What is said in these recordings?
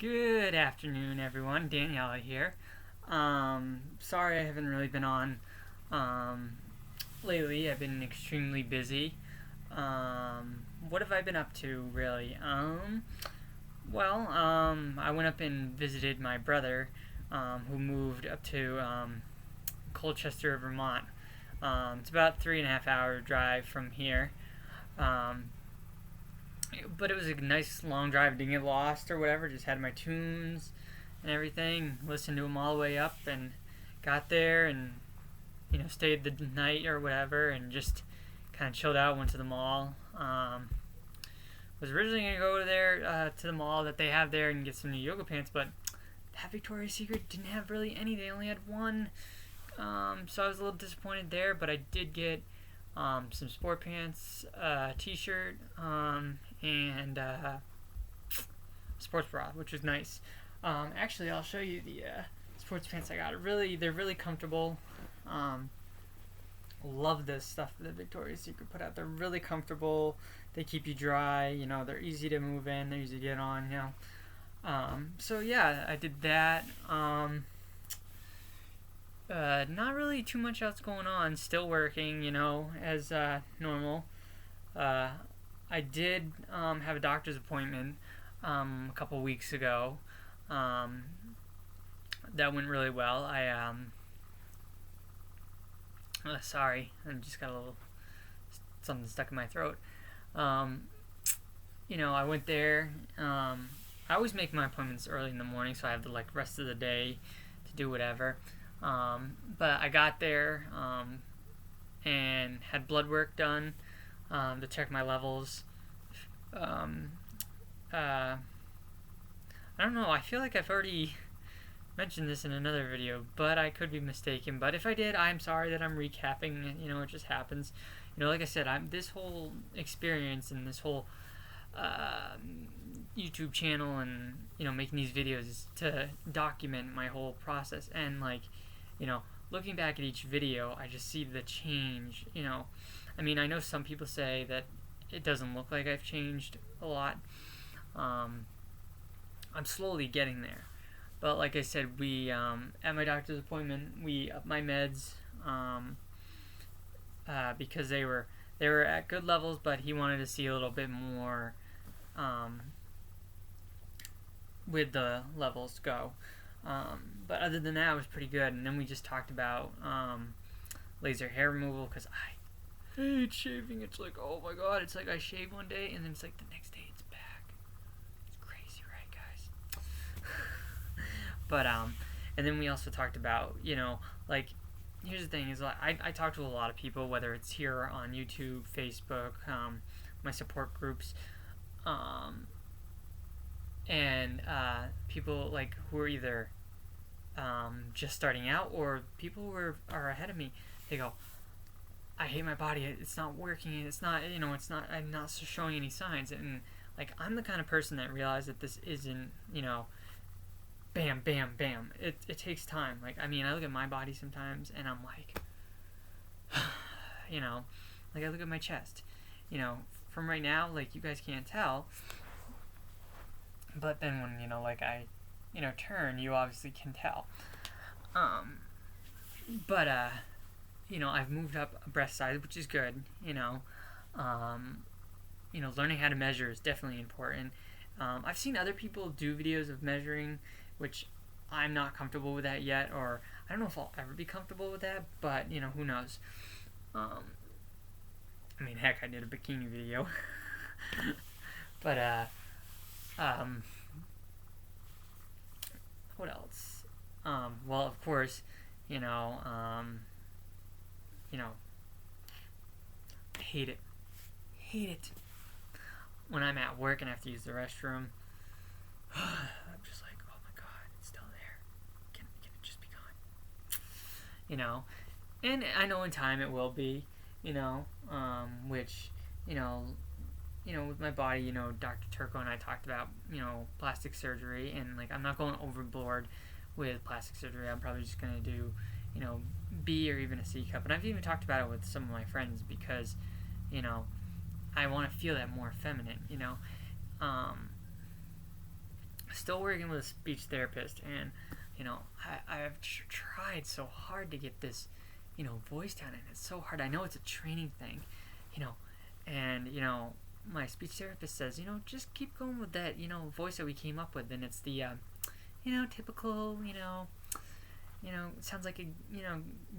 Good afternoon, everyone. Daniella here. Sorry I haven't really been on um, lately. I've been extremely busy. What have I been up to, really? I went up and visited my brother, who moved up to Colchester, Vermont. It's about 3.5 hour drive from here. Um, but it was a nice long drive. Didn't get lost or whatever. Just had my tunes and everything. Listened to them all the way up and got there and stayed the night or whatever and just kind of chilled out. Went to the mall. Was originally gonna go there to the mall that they have there and get some new yoga pants, but that Victoria's Secret didn't have really any. They only had one. So I was a little disappointed there, but I did get some sport pants, t-shirt, and sports bra, which was nice. Actually, I'll show you the sports pants I got. They're really comfortable. Love this stuff that Victoria's Secret put out. They're really comfortable. They keep you dry. They're easy to move in. They're easy to get on. So yeah, I did that. Not really too much else going on. Still working, as normal. I did have a doctor's appointment a couple weeks ago. That went really well. Sorry, I just got a little something stuck in my throat. I went there. I always make my appointments early in the morning, so I have the rest of the day to do whatever. But I got there and had blood work done to check my levels. I don't know. I feel like I've already mentioned this in another video, but I could be mistaken. But if I did, I'm sorry that I'm recapping. It just happens. Like I said, this whole experience and this whole YouTube channel and making these videos is to document my whole process. And looking back at each video, I just see the change. I know some people say that it doesn't look like I've changed a lot. I'm slowly getting there. But like I said, we at my doctor's appointment, we upped my meds because they were at good levels, but he wanted to see a little bit more with the levels go. But other than that, it was pretty good. And then we just talked about laser hair removal because I hate shaving. It's like, oh my god, it's like I shave one day and then it's like the next day it's back. It's crazy, right, guys? But and then we also talked about here's the thing is I talk to a lot of people, whether it's here on YouTube, Facebook, my support groups, and people who are either just starting out or people who are ahead of me. They go, I hate my body. It's not working. It's not. It's not. I'm not showing any signs. And I'm the kind of person that realized that this isn't. Bam, bam, bam. It takes time. I look at my body sometimes and I'm like, I look at my chest. From right now, you guys can't tell. But then when I turn, you obviously can tell. But I've moved up a breast size, which is good. Learning how to measure is definitely important. I've seen other people do videos of measuring, which I'm not comfortable with that yet, or I don't know if I'll ever be comfortable with that, but who knows. Heck, I did a bikini video. But what else? Well, of course, I hate it. Hate it. When I'm at work and I have to use the restroom, I'm just like, oh my god, it's still there. Can it just be gone? And I know in time it will be, which, with my body, Dr. Turco and I talked about, plastic surgery, and I'm not going overboard with plastic surgery. I'm probably just going to do, B or even a C cup. And I've even talked about it with some of my friends because, I want to feel that more feminine, still working with a speech therapist, and I've tried so hard to get this voice down, and it's so hard. I know it's a training thing, and my speech therapist says, just keep going with that voice that we came up with, and it's the typical it sounds like a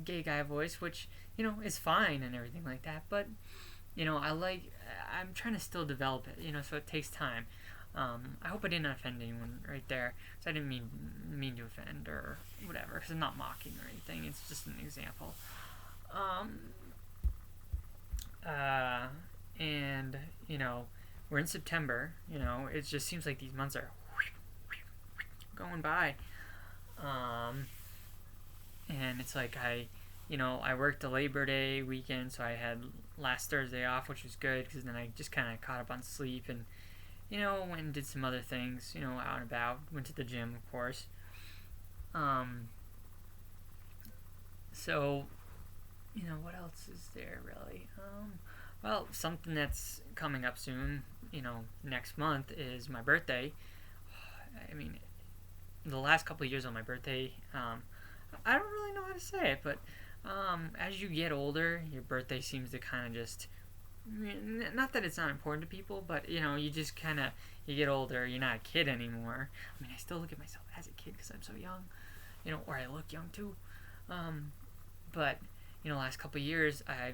gay guy voice, which is fine and everything like that, but I'm trying to still develop it, so it takes time. I hope I didn't offend anyone right there, so I didn't mean to offend or whatever, because I'm not mocking or anything. It's just an example. And we're in September. It just seems like these months are going by. And it's like I worked a Labor Day weekend, so I had last Thursday off, which was good, because then I just kind of caught up on sleep and went and did some other things, out and about. Went to the gym, of course. So, what else is there, really? Well, something that's coming up soon, next month is my birthday. I mean, the last couple of years on my birthday, I don't really know how to say it, but as you get older, your birthday seems to kind of just... Not that it's not important to people, but you just kind of, you get older, you're not a kid anymore. I mean, I still look at myself as a kid because I'm so young, or I look young too. But last couple of years, I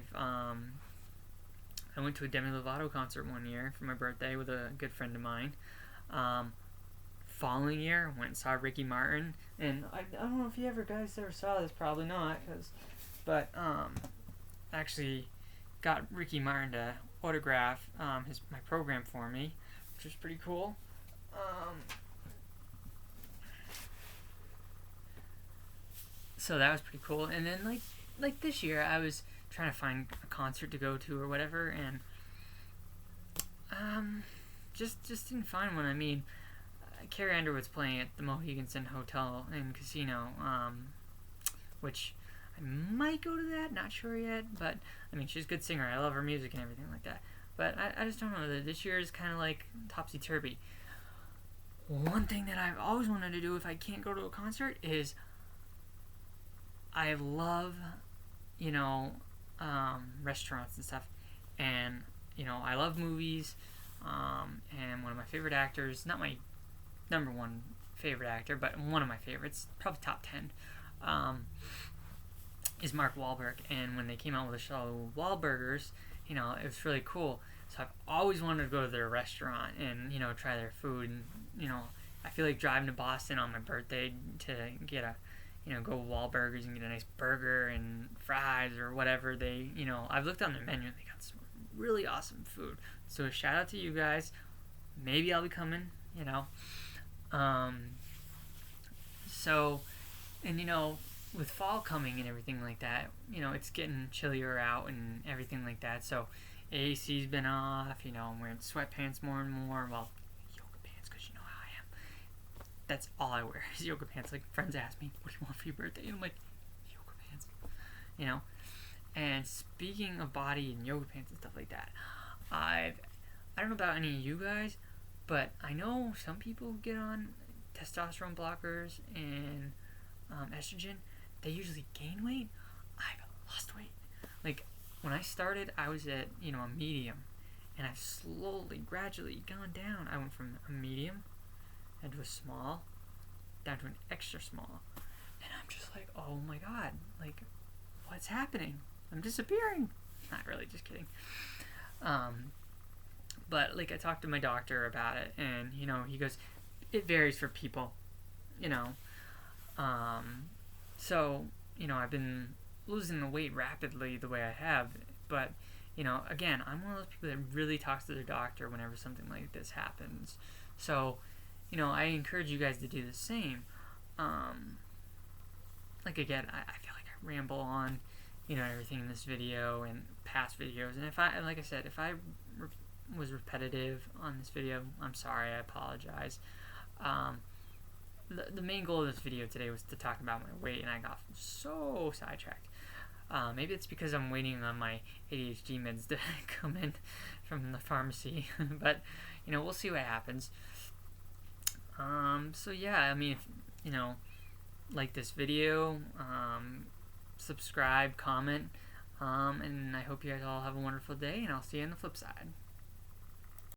went to a Demi Lovato concert one year for my birthday with a good friend of mine. Following year, went and saw Ricky Martin, and I don't know if you guys ever saw this, probably not, but actually got Ricky Martin to autograph my program for me, which was pretty cool. So that was pretty cool. And then like this year, I was trying to find a concert to go to or whatever, and just didn't find one. I mean, Carrie Underwood's playing at the Mohegan Sun Hotel and Casino, which I might go to that, not sure yet, but I mean, she's a good singer. I love her music and everything like that. But I just don't know. This year is kind of like topsy-turvy. One thing that I've always wanted to do if I can't go to a concert is I love, restaurants and stuff. And, I love movies. And one of my favorite actors, not my number one favorite actor, but one of my favorites, probably top 10, is Mark Wahlberg. And when they came out with the show Wahlburgers, it was really cool. So I've always wanted to go to their restaurant and try their food. And I feel like driving to Boston on my birthday to get go to Wahlburgers and get a nice burger and fries or whatever. I've looked on their menu and they got some really awesome food. So a shout out to you guys. Maybe I'll be coming. So, and with fall coming and everything like that, it's getting chillier out and everything like that, so AC's been off, I'm wearing sweatpants more and more, well, yoga pants, because how I am. That's all I wear is yoga pants. Like, friends ask me, what do you want for your birthday? And I'm like, yoga pants, and speaking of body and yoga pants and stuff like that, I don't know about any of you guys, but I know some people get on testosterone blockers and estrogen. They usually gain weight. I've lost weight. Like, when I started, I was at, a medium. And I've slowly, gradually gone down. I went from a medium down to a small, down to an extra small. And I'm just like, oh my god. Like, what's happening? I'm disappearing. Not really, just kidding. But, like, I talked to my doctor about it. And, he goes, it varies for people. So, I've been losing the weight rapidly the way I have, but, again, I'm one of those people that really talks to their doctor whenever something like this happens. So, I encourage you guys to do the same. Like, again, I feel like I ramble on, everything in this video and past videos, and if I was repetitive on this video, I'm sorry, I apologize. The main goal of this video today was to talk about my weight, and I got so sidetracked. Maybe it's because I'm waiting on my ADHD meds to come in from the pharmacy, but we'll see what happens. So yeah, I mean, if, like this video, subscribe, comment, and I hope you guys all have a wonderful day, and I'll see you on the flip side.